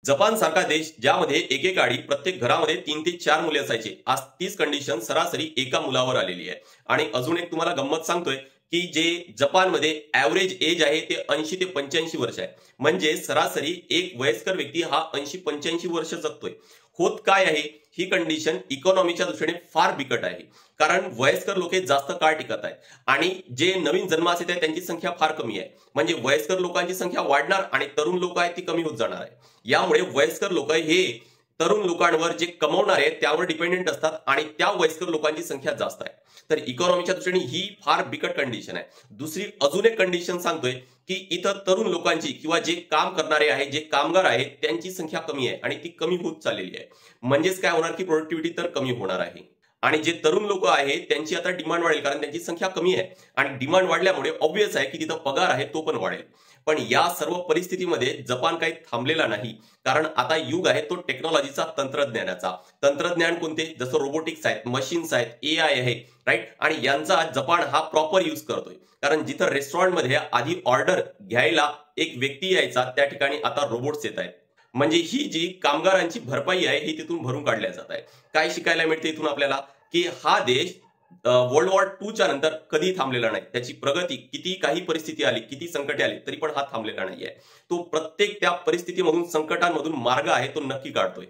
Japan सारखा देश ज्यामध्ये एकेकाळी प्रत्येक घरामध्ये 3 ते 4 मुले असायचे, आज तीच कंडिशन सरासरी एका मुलावर आलेली आहे। आणि अजून एक तुम्हाला गंमत सांगतोय की जे जपानमध्ये ॲव्हरेज एज आहे ते 80 ते 85 वर्ष आहे। म्हणजे सरासरी एक वयस्कर व्यक्ती हा 80-85 वर्ष जगतोय। होत काय आहे, ही कंडिशन इकॉनॉमीच्या दृष्टीने फार बिकट आहे। कारण वयस्कर लोक जास्त काळ टिकत आहेत आणि जे नवीन जन्माचे आहेत त्यांची संख्या फार कमी आहे। म्हणजे वयस्कर लोकांची संख्या वाढणार आणि तरुण लोक आहेत ती कमी होत जाणार आहे। यामुळे वयस्कर लोक हे तरुण लोकांवर जे कमवणारे आहेत त्यावर डिपेंडेंट असतात आणि त्या वयस्कर लोकांची संख्या जास्त आहे। तर इकॉनॉमीच्या दृष्टीने ही फार बिकट कंडिशन आहे। दुसरी अजून एक कंडिशन सांगतोय की इथं तरुण लोकांची किंवा जे काम करणारे आहेत, जे कामगार आहेत त्यांची संख्या कमी आहे आणि ती कमी होत चाललेली आहे। म्हणजेच काय होणार की प्रोडक्टिव्हिटी तर कमी होणार आहे आणि जे तरुण लोक आहेत त्यांची आता डिमांड वाढेल, कारण त्यांची संख्या कमी आहे आणि डिमांड वाढल्यामुळे ऑब्व्हियस आहे की तिथं पगार आहे तो पण वाढेल। पण या सर्व परिस्थितीमध्ये जपान काही थांबलेला नाही, कारण आता युग आहे तो टेक्नॉलॉजीचा, तंत्रज्ञानाचा। तंत्रज्ञान कोणते, जसं रोबोटिक्स आहेत, मशीन्स आहेत, एआय आहे, राईट। आणि यांचा जपान हा प्रॉपर यूज करतोय। कारण जिथं रेस्टॉरंटमध्ये आधी ऑर्डर घ्यायला एक व्यक्ती यायचा त्या ठिकाणी आता रोबोट्स येत आहेत। म्हणजे ही जी कामगारांची भरपाई आहे ही तिथून भरून काढल्या जात आहे। काय शिकायला मिळते इथून आपल्याला की हा देश वर्ल्ड वॉर 2 च्या नंतर कधी थांबलेला नाही। त्याची प्रगती किती काही परिस्थिती आली, किती संकटे आली तरी पण हा थांबलेला नाहीये। तो प्रत्येक त्या परिस्थितीमधून, संकटांमधून मार्ग आहे तो नक्की काढतोय।